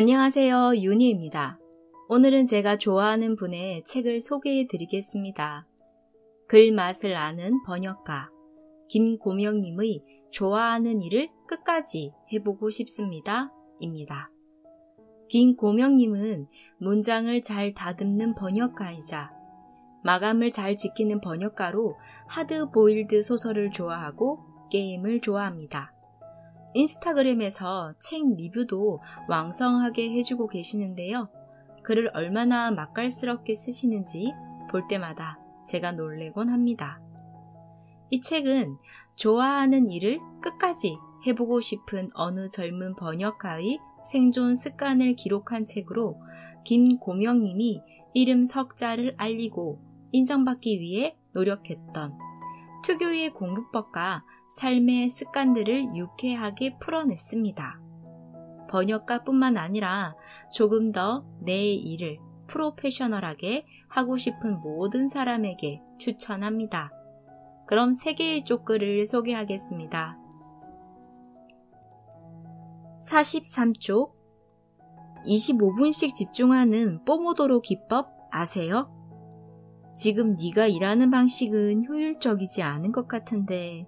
안녕하세요. 윤희입니다. 오늘은 제가 좋아하는 분의 책을 소개해 드리겠습니다. 글 맛을 아는 번역가 김고명님의 좋아하는 일을 끝까지 해보고 싶습니다. 입니다. 김고명님은 문장을 잘 다듬는 번역가이자 마감을 잘 지키는 번역가로 하드보일드 소설을 좋아하고 게임을 좋아합니다. 인스타그램에서 책 리뷰도 왕성하게 해주고 계시는데요. 글을 얼마나 맛깔스럽게 쓰시는지 볼 때마다 제가 놀래곤 합니다. 이 책은 좋아하는 일을 끝까지 해보고 싶은 어느 젊은 번역가의 생존 습관을 기록한 책으로 김고명님이 이름 석자를 알리고 인정받기 위해 노력했던 특유의 공부법과 삶의 습관들을 유쾌하게 풀어냈습니다. 번역가뿐만 아니라 조금 더 내 일을 프로페셔널하게 하고 싶은 모든 사람에게 추천합니다. 그럼 3개의 쪽글을 소개하겠습니다. 43쪽 25분씩 집중하는 포모도로 기법 아세요? 지금 네가 일하는 방식은 효율적이지 않은 것 같은데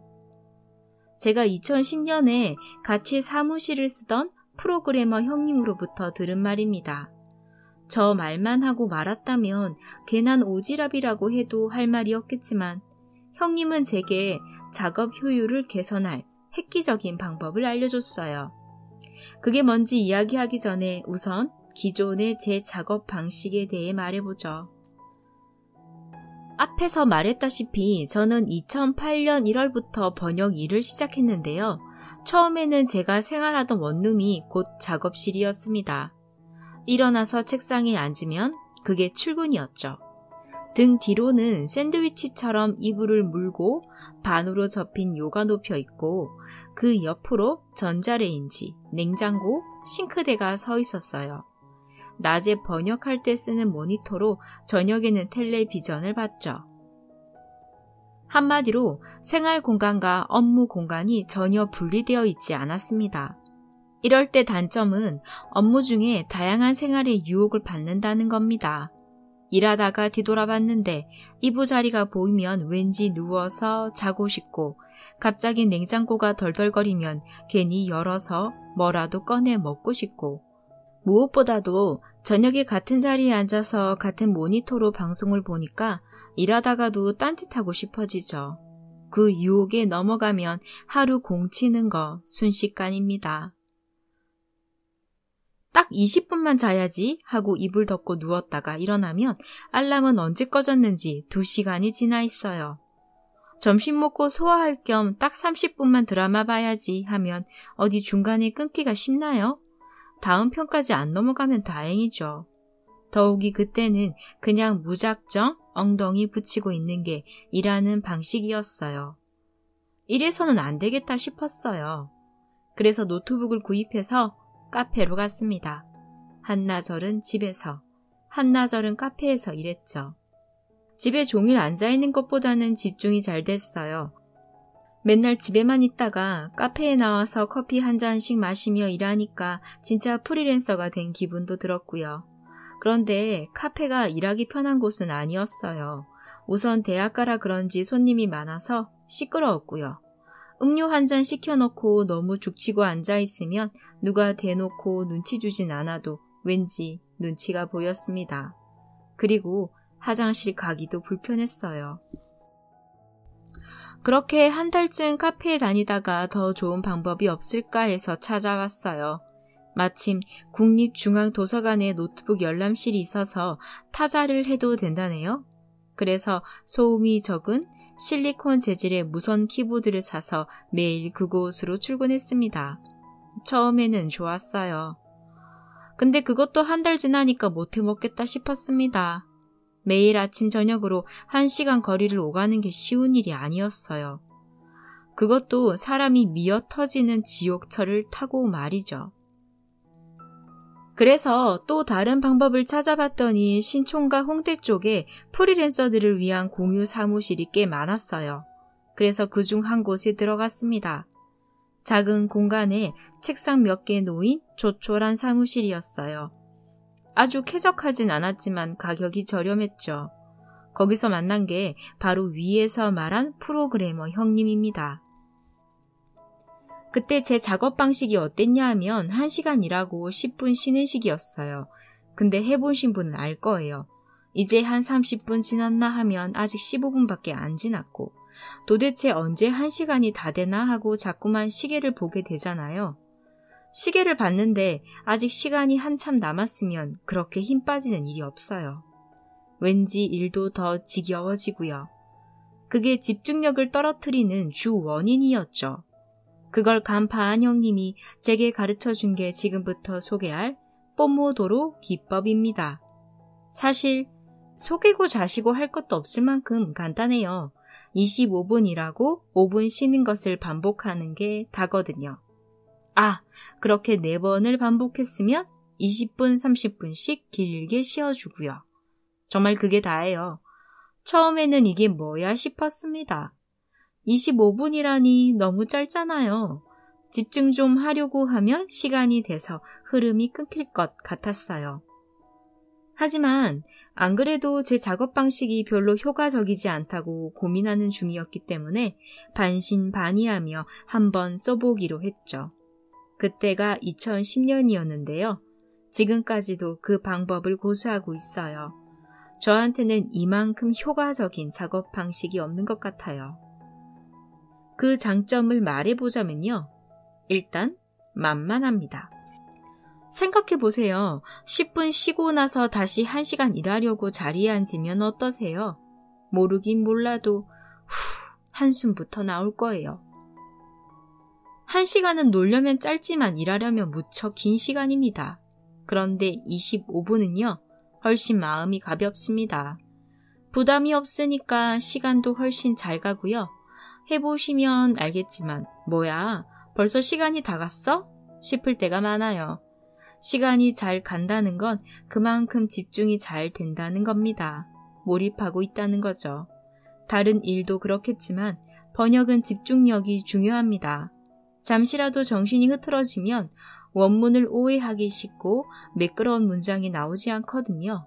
제가 2010년에 같이 사무실을 쓰던 프로그래머 형님으로부터 들은 말입니다. 저 말만 하고 말았다면 괜한 오지랖이라고 해도 할 말이 없겠지만 형님은 제게 작업 효율을 개선할 획기적인 방법을 알려줬어요. 그게 뭔지 이야기하기 전에 우선 기존의 제 작업 방식에 대해 말해보죠. 앞에서 말했다시피 저는 2008년 1월부터 번역 일을 시작했는데요. 처음에는 제가 생활하던 원룸이 곧 작업실이었습니다. 일어나서 책상에 앉으면 그게 출근이었죠. 등 뒤로는 샌드위치처럼 이불을 물고 반으로 접힌 요가 놓여 있고 그 옆으로 전자레인지, 냉장고, 싱크대가 서 있었어요. 낮에 번역할 때 쓰는 모니터로 저녁에는 텔레비전을 봤죠. 한마디로 생활 공간과 업무 공간이 전혀 분리되어 있지 않았습니다. 이럴 때 단점은 업무 중에 다양한 생활의 유혹을 받는다는 겁니다. 일하다가 뒤돌아봤는데 이부자리가 보이면 왠지 누워서 자고 싶고 갑자기 냉장고가 덜덜거리면 괜히 열어서 뭐라도 꺼내 먹고 싶고 무엇보다도 저녁에 같은 자리에 앉아서 같은 모니터로 방송을 보니까 일하다가도 딴짓하고 싶어지죠. 그 유혹에 넘어가면 하루 공치는 거 순식간입니다. 딱 20분만 자야지 하고 이불 덮고 누웠다가 일어나면 알람은 언제 꺼졌는지 2시간이 지나 있어요. 점심 먹고 소화할 겸 딱 30분만 드라마 봐야지 하면 어디 중간에 끊기가 쉽나요? 다음 편까지 안 넘어가면 다행이죠. 더욱이 그때는 그냥 무작정 엉덩이 붙이고 있는 게 일하는 방식이었어요. 이래서는 안 되겠다 싶었어요. 그래서 노트북을 구입해서 카페로 갔습니다. 한나절은 집에서, 한나절은 카페에서 일했죠. 집에 종일 앉아있는 것보다는 집중이 잘 됐어요. 맨날 집에만 있다가 카페에 나와서 커피 한 잔씩 마시며 일하니까 진짜 프리랜서가 된 기분도 들었고요. 그런데 카페가 일하기 편한 곳은 아니었어요. 우선 대학가라 그런지 손님이 많아서 시끄러웠고요. 음료 한 잔 시켜놓고 너무 죽치고 앉아있으면 누가 대놓고 눈치 주진 않아도 왠지 눈치가 보였습니다. 그리고 화장실 가기도 불편했어요. 그렇게 한 달쯤 카페에 다니다가 더 좋은 방법이 없을까 해서 찾아왔어요. 마침 국립중앙도서관에 노트북 열람실이 있어서 타자를 해도 된다네요. 그래서 소음이 적은 실리콘 재질의 무선 키보드를 사서 매일 그곳으로 출근했습니다. 처음에는 좋았어요. 근데 그것도 한 달 지나니까 못해 먹겠다 싶었습니다. 매일 아침 저녁으로 1시간 거리를 오가는 게 쉬운 일이 아니었어요. 그것도 사람이 미어 터지는 지옥철을 타고 말이죠. 그래서 또 다른 방법을 찾아봤더니 신촌과 홍대 쪽에 프리랜서들을 위한 공유 사무실이 꽤 많았어요. 그래서 그중 한 곳에 들어갔습니다. 작은 공간에 책상 몇 개 놓인 조촐한 사무실이었어요. 아주 쾌적하진 않았지만 가격이 저렴했죠. 거기서 만난 게 바로 위에서 말한 프로그래머 형님입니다. 그때 제 작업 방식이 어땠냐 하면 1시간 일하고 10분 쉬는 식이었어요. 근데 해보신 분은 알 거예요. 이제 한 30분 지났나 하면 아직 15분밖에 안 지났고 도대체 언제 1시간이 다 되나 하고 자꾸만 시계를 보게 되잖아요. 시계를 봤는데 아직 시간이 한참 남았으면 그렇게 힘 빠지는 일이 없어요. 왠지 일도 더 지겨워지고요. 그게 집중력을 떨어뜨리는 주 원인이었죠. 그걸 간파한 형님이 제게 가르쳐준 게 지금부터 소개할 뽀모도로 기법입니다. 사실 속이고 자시고 할 것도 없을 만큼 간단해요. 25분 일하고 5분 쉬는 것을 반복하는 게 다거든요. 그렇게 4번을 반복했으면 20분, 30분씩 길게 쉬어주고요. 정말 그게 다예요. 처음에는 이게 뭐야 싶었습니다. 25분이라니 너무 짧잖아요. 집중 좀 하려고 하면 시간이 돼서 흐름이 끊길 것 같았어요. 하지만 안 그래도 제 작업 방식이 별로 효과적이지 않다고 고민하는 중이었기 때문에 반신반의하며 한번 써보기로 했죠. 그때가 2010년이었는데요. 지금까지도 그 방법을 고수하고 있어요. 저한테는 이만큼 효과적인 작업 방식이 없는 것 같아요. 그 장점을 말해보자면요. 일단 만만합니다. 생각해보세요. 10분 쉬고 나서 다시 1시간 일하려고 자리에 앉으면 어떠세요? 모르긴 몰라도 한숨부터 나올 거예요. 1시간은 놀려면 짧지만 일하려면 무척 긴 시간입니다. 그런데 25분은요. 훨씬 마음이 가볍습니다. 부담이 없으니까 시간도 훨씬 잘 가고요. 해보시면 알겠지만 뭐야 벌써 시간이 다 갔어? 싶을 때가 많아요. 시간이 잘 간다는 건 그만큼 집중이 잘 된다는 겁니다. 몰입하고 있다는 거죠. 다른 일도 그렇겠지만 번역은 집중력이 중요합니다. 잠시라도 정신이 흐트러지면 원문을 오해하기 쉽고 매끄러운 문장이 나오지 않거든요.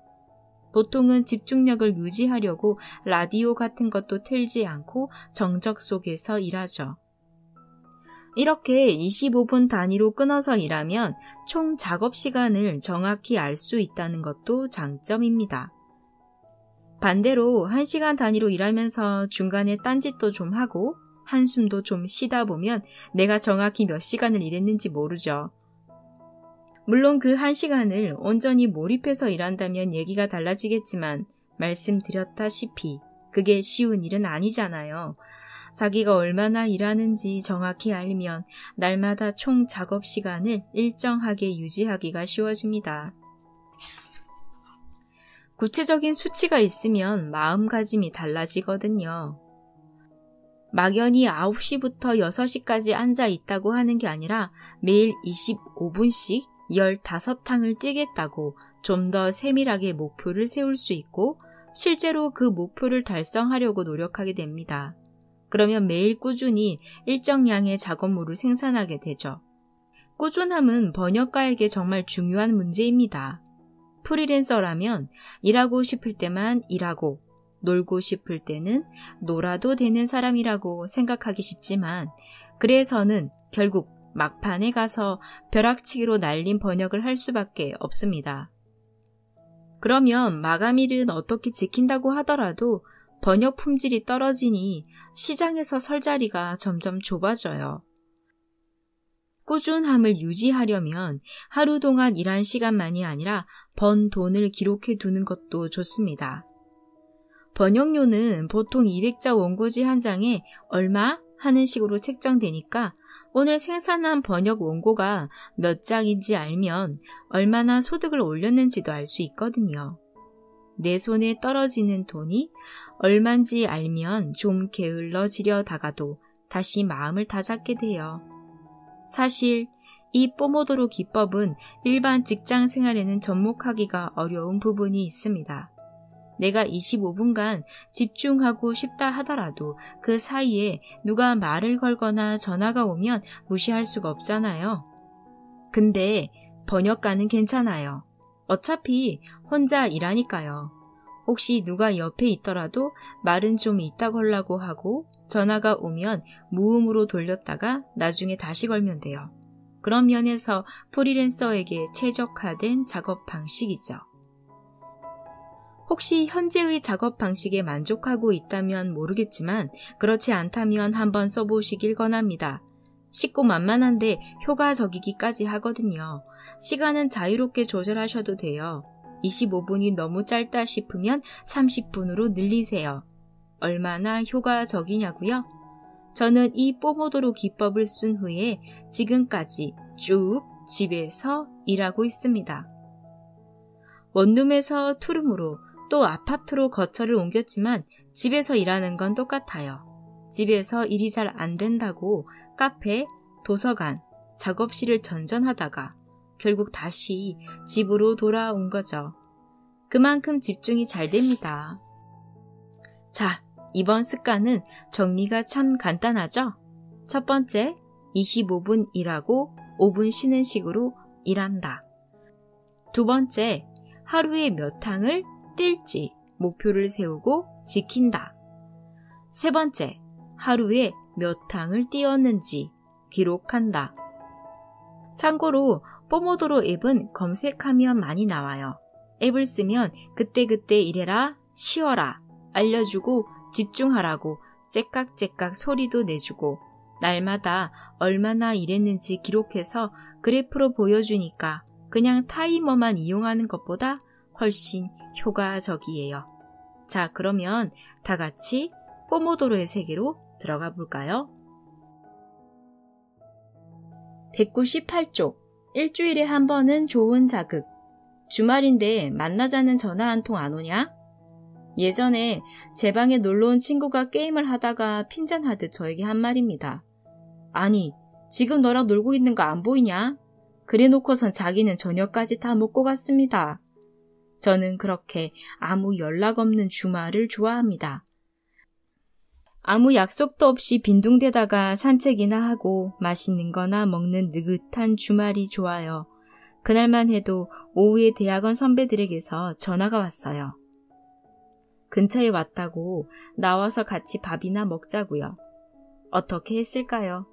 보통은 집중력을 유지하려고 라디오 같은 것도 틀지 않고 정적 속에서 일하죠. 이렇게 25분 단위로 끊어서 일하면 총 작업 시간을 정확히 알 수 있다는 것도 장점입니다. 반대로 1시간 단위로 일하면서 중간에 딴짓도 좀 하고 한숨도 좀 쉬다 보면 내가 정확히 몇 시간을 일했는지 모르죠. 물론 그 1시간을 온전히 몰입해서 일한다면 얘기가 달라지겠지만 말씀드렸다시피 그게 쉬운 일은 아니잖아요. 자기가 얼마나 일하는지 정확히 알면 날마다 총 작업 시간을 일정하게 유지하기가 쉬워집니다. 구체적인 수치가 있으면 마음가짐이 달라지거든요. 막연히 9시부터 6시까지 앉아 있다고 하는 게 아니라 매일 25분씩 15탕을 뛰겠다고 좀 더 세밀하게 목표를 세울 수 있고 실제로 그 목표를 달성하려고 노력하게 됩니다. 그러면 매일 꾸준히 일정량의 작업물을 생산하게 되죠. 꾸준함은 번역가에게 정말 중요한 문제입니다. 프리랜서라면 일하고 싶을 때만 일하고 놀고 싶을 때는 놀아도 되는 사람이라고 생각하기 쉽지만 그래서는 결국 막판에 가서 벼락치기로 날린 번역을 할 수밖에 없습니다. 그러면 마감일은 어떻게 지킨다고 하더라도 번역 품질이 떨어지니 시장에서 설 자리가 점점 좁아져요. 꾸준함을 유지하려면 하루 동안 일한 시간만이 아니라 번 돈을 기록해 두는 것도 좋습니다. 번역료는 보통 200자 원고지 한 장에 얼마 하는 식으로 책정되니까 오늘 생산한 번역 원고가 몇 장인지 알면 얼마나 소득을 올렸는지도 알 수 있거든요. 내 손에 떨어지는 돈이 얼만지 알면 좀 게을러지려다가도 다시 마음을 다잡게 돼요. 사실 이 뽀모도로 기법은 일반 직장 생활에는 접목하기가 어려운 부분이 있습니다. 내가 25분간 집중하고 싶다 하더라도 그 사이에 누가 말을 걸거나 전화가 오면 무시할 수가 없잖아요. 근데 번역가는 괜찮아요. 어차피 혼자 일하니까요. 혹시 누가 옆에 있더라도 말은 좀 이따 걸라고 하고 전화가 오면 무음으로 돌렸다가 나중에 다시 걸면 돼요. 그런 면에서 프리랜서에게 최적화된 작업 방식이죠. 혹시 현재의 작업 방식에 만족하고 있다면 모르겠지만 그렇지 않다면 한번 써보시길 권합니다. 쉽고 만만한데 효과적이기까지 하거든요. 시간은 자유롭게 조절하셔도 돼요. 25분이 너무 짧다 싶으면 30분으로 늘리세요. 얼마나 효과적이냐고요? 저는 이 포모도로 기법을 쓴 후에 지금까지 쭉 집에서 일하고 있습니다. 원룸에서 투룸으로 또 아파트로 거처를 옮겼지만 집에서 일하는 건 똑같아요. 집에서 일이 잘 안 된다고 카페, 도서관, 작업실을 전전하다가 결국 다시 집으로 돌아온 거죠. 그만큼 집중이 잘 됩니다. 자, 이번 습관은 정리가 참 간단하죠? 첫 번째, 25분 일하고 5분 쉬는 식으로 일한다. 두 번째, 하루에 몇 항을 뛸지 목표를 세우고 지킨다. 세 번째, 하루에 몇 항을 뛰었는지 기록한다. 참고로 포모도로 앱은 검색하면 많이 나와요. 앱을 쓰면 그때그때 일해라, 쉬어라, 알려주고 집중하라고 째깍째깍 소리도 내주고 날마다 얼마나 일했는지 기록해서 그래프로 보여주니까 그냥 타이머만 이용하는 것보다 훨씬 효과적이에요. 자, 그러면 다 같이 포모도로의 세계로 들어가 볼까요? 198쪽. 일주일에 한 번은 좋은 자극. 주말인데 만나자는 전화 한 통 안 오냐? 예전에 제 방에 놀러온 친구가 게임을 하다가 핀잔하듯 저에게 한 말입니다. 아니, 지금 너랑 놀고 있는 거 안 보이냐? 그래 놓고선 자기는 저녁까지 다 먹고 갔습니다. 저는 그렇게 아무 연락 없는 주말을 좋아합니다. 아무 약속도 없이 빈둥대다가 산책이나 하고 맛있는 거나 먹는 느긋한 주말이 좋아요. 그날만 해도 오후에 대학원 선배들에게서 전화가 왔어요. 근처에 왔다고 나와서 같이 밥이나 먹자고요. 어떻게 했을까요?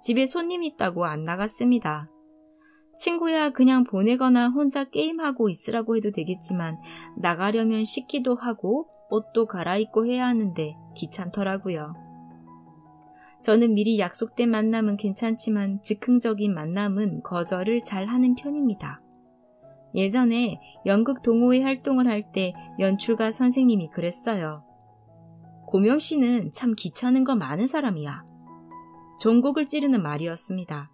집에 손님 있다고 안 나갔습니다. 친구야 그냥 보내거나 혼자 게임하고 있으라고 해도 되겠지만 나가려면 씻기도 하고 옷도 갈아입고 해야 하는데 귀찮더라고요. 저는 미리 약속된 만남은 괜찮지만 즉흥적인 만남은 거절을 잘 하는 편입니다. 예전에 연극 동호회 활동을 할 때 연출가 선생님이 그랬어요. 고명 씨는 참 귀찮은 거 많은 사람이야. 전곡을 찌르는 말이었습니다.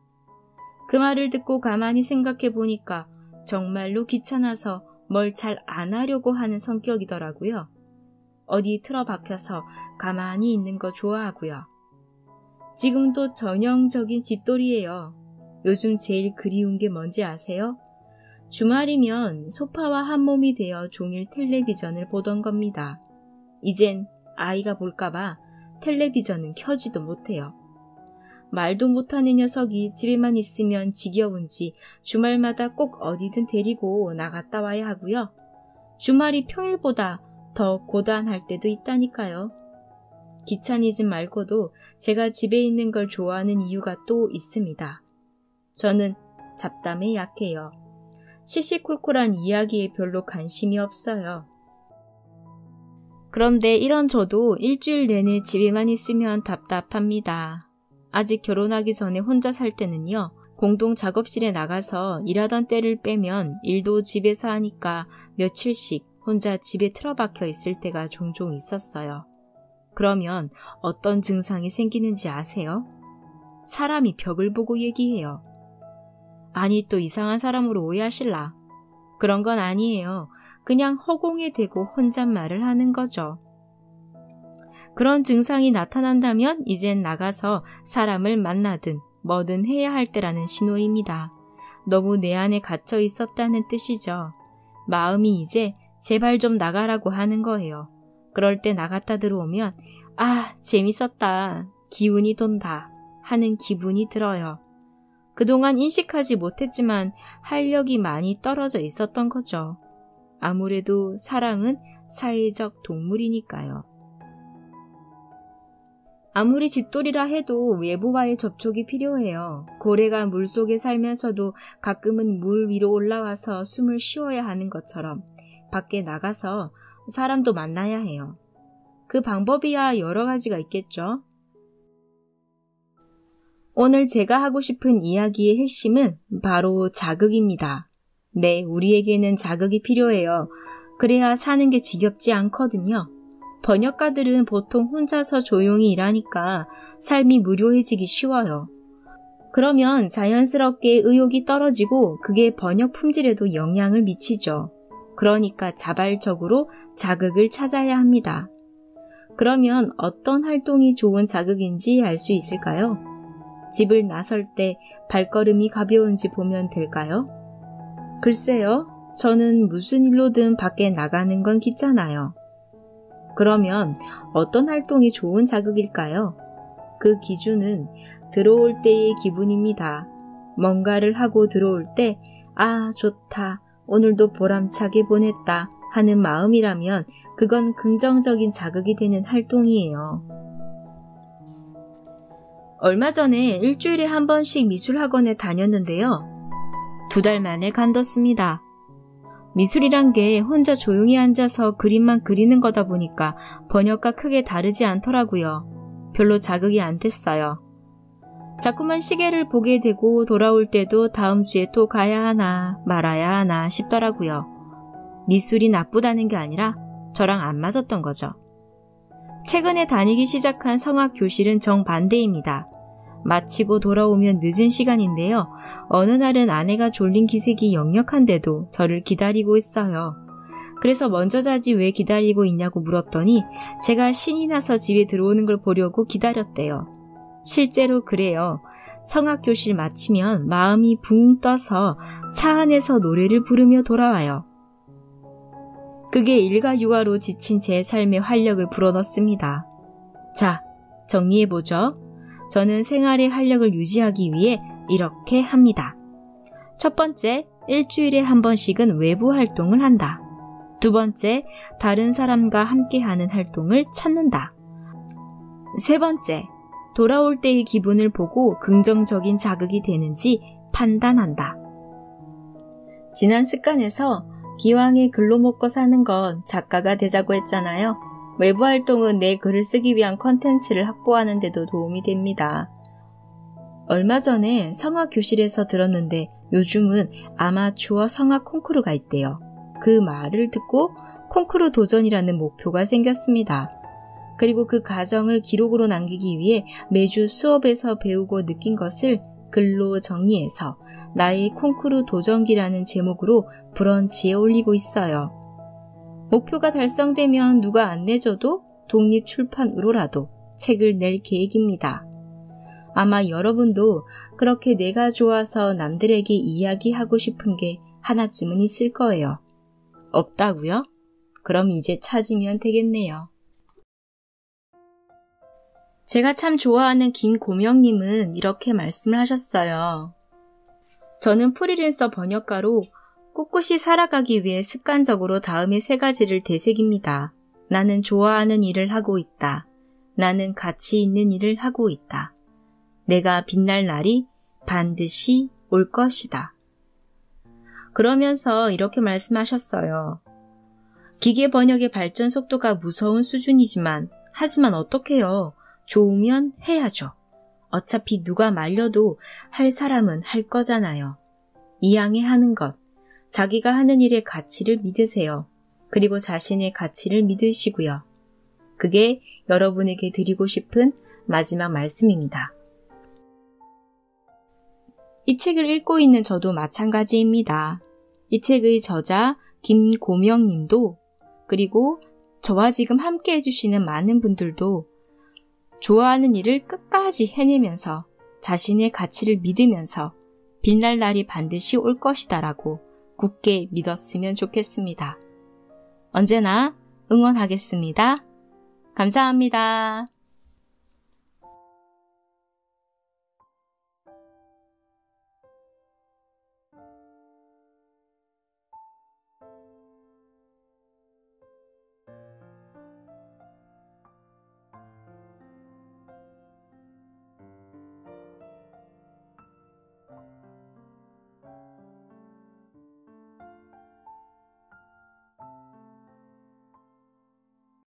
그 말을 듣고 가만히 생각해 보니까 정말로 귀찮아서 뭘 잘 안 하려고 하는 성격이더라고요. 어디 틀어박혀서 가만히 있는 거 좋아하고요. 지금도 전형적인 집돌이에요. 요즘 제일 그리운 게 뭔지 아세요? 주말이면 소파와 한 몸이 되어 종일 텔레비전을 보던 겁니다. 이젠 아이가 볼까봐 텔레비전은 켜지도 못해요. 말도 못하는 녀석이 집에만 있으면 지겨운지 주말마다 꼭 어디든 데리고 나갔다 와야 하고요. 주말이 평일보다 더 고단할 때도 있다니까요. 귀차니즘 말고도 제가 집에 있는 걸 좋아하는 이유가 또 있습니다. 저는 잡담에 약해요. 시시콜콜한 이야기에 별로 관심이 없어요. 그런데 이런 저도 일주일 내내 집에만 있으면 답답합니다. 아직 결혼하기 전에 혼자 살 때는요. 공동 작업실에 나가서 일하던 때를 빼면 일도 집에서 하니까 며칠씩 혼자 집에 틀어박혀 있을 때가 종종 있었어요. 그러면 어떤 증상이 생기는지 아세요? 사람이 벽을 보고 얘기해요. 아니 또 이상한 사람으로 오해하실라. 그런 건 아니에요. 그냥 허공에 대고 혼잣말을 하는 거죠. 그런 증상이 나타난다면 이젠 나가서 사람을 만나든 뭐든 해야 할 때라는 신호입니다. 너무 내 안에 갇혀 있었다는 뜻이죠. 마음이 이제 제발 좀 나가라고 하는 거예요. 그럴 때 나갔다 들어오면 아, 재밌었다. 기운이 돈다. 하는 기분이 들어요. 그동안 인식하지 못했지만 활력이 많이 떨어져 있었던 거죠. 아무래도 사람은 사회적 동물이니까요. 아무리 집돌이라 해도 외부와의 접촉이 필요해요. 고래가 물속에 살면서도 가끔은 물 위로 올라와서 숨을 쉬어야 하는 것처럼 밖에 나가서 사람도 만나야 해요. 그 방법이야 여러 가지가 있겠죠. 오늘 제가 하고 싶은 이야기의 핵심은 바로 자극입니다. 네, 우리에게는 자극이 필요해요. 그래야 사는 게 지겹지 않거든요. 번역가들은 보통 혼자서 조용히 일하니까 삶이 무료해지기 쉬워요. 그러면 자연스럽게 의욕이 떨어지고 그게 번역 품질에도 영향을 미치죠. 그러니까 자발적으로 자극을 찾아야 합니다. 그러면 어떤 활동이 좋은 자극인지 알 수 있을까요? 집을 나설 때 발걸음이 가벼운지 보면 될까요? 글쎄요, 저는 무슨 일로든 밖에 나가는 건 귀찮아요. 그러면 어떤 활동이 좋은 자극일까요? 그 기준은 들어올 때의 기분입니다. 뭔가를 하고 들어올 때, 아, 좋다, 오늘도 보람차게 보냈다 하는 마음이라면 그건 긍정적인 자극이 되는 활동이에요. 얼마 전에 일주일에 한 번씩 미술학원에 다녔는데요. 2달 만에 관뒀습니다. 미술이란 게 혼자 조용히 앉아서 그림만 그리는 거다 보니까 번역과 크게 다르지 않더라고요. 별로 자극이 안 됐어요. 자꾸만 시계를 보게 되고 돌아올 때도 다음 주에 또 가야 하나 말아야 하나 싶더라고요. 미술이 나쁘다는 게 아니라 저랑 안 맞았던 거죠. 최근에 다니기 시작한 성악 교실은 정반대입니다. 마치고 돌아오면 늦은 시간인데요. 어느 날은 아내가 졸린 기색이 역력한데도 저를 기다리고 있어요. 그래서 먼저 자지 왜 기다리고 있냐고 물었더니 제가 신이 나서 집에 들어오는 걸 보려고 기다렸대요. 실제로 그래요. 성악교실 마치면 마음이 붕 떠서 차 안에서 노래를 부르며 돌아와요. 그게 일과 육아로 지친 제 삶에 활력을 불어넣습니다. 자, 정리해보죠. 저는 생활의 활력을 유지하기 위해 이렇게 합니다. 첫 번째, 일주일에 한 번씩은 외부 활동을 한다. 두 번째, 다른 사람과 함께하는 활동을 찾는다. 세 번째, 돌아올 때의 기분을 보고 긍정적인 자극이 되는지 판단한다. 지난 습관에서 기왕에 글로 먹고 사는 건 작가가 되자고 했잖아요. 외부 활동은 내 글을 쓰기 위한 컨텐츠를 확보하는 데도 도움이 됩니다. 얼마 전에 성악 교실에서 들었는데 요즘은 아마추어 성악 콩쿠르가 있대요. 그 말을 듣고 콩쿠르 도전이라는 목표가 생겼습니다. 그리고 그 과정을 기록으로 남기기 위해 매주 수업에서 배우고 느낀 것을 글로 정리해서 나의 콩쿠르 도전기라는 제목으로 브런치에 올리고 있어요. 목표가 달성되면 누가 안 내줘도 독립출판으로라도 책을 낼 계획입니다. 아마 여러분도 그렇게 내가 좋아서 남들에게 이야기하고 싶은 게 하나쯤은 있을 거예요. 없다고요? 그럼 이제 찾으면 되겠네요. 제가 참 좋아하는 김고명님은 이렇게 말씀을 하셨어요. 저는 프리랜서 번역가로 꿋꿋이 살아가기 위해 습관적으로 다음의 3가지를 되새깁니다. 나는 좋아하는 일을 하고 있다. 나는 가치 있는 일을 하고 있다. 내가 빛날 날이 반드시 올 것이다. 그러면서 이렇게 말씀하셨어요. 기계 번역의 발전 속도가 무서운 수준이지만 하지만 어떡해요. 좋으면 해야죠. 어차피 누가 말려도 할 사람은 할 거잖아요. 이왕에 하는 것, 자기가 하는 일의 가치를 믿으세요. 그리고 자신의 가치를 믿으시고요. 그게 여러분에게 드리고 싶은 마지막 말씀입니다. 이 책을 읽고 있는 저도 마찬가지입니다. 이 책의 저자 김고명님도 그리고 저와 지금 함께 해주시는 많은 분들도 좋아하는 일을 끝까지 해내면서 자신의 가치를 믿으면서 빛날 날이 반드시 올 것이다라고 굳게 믿었으면 좋겠습니다. 언제나 응원하겠습니다. 감사합니다.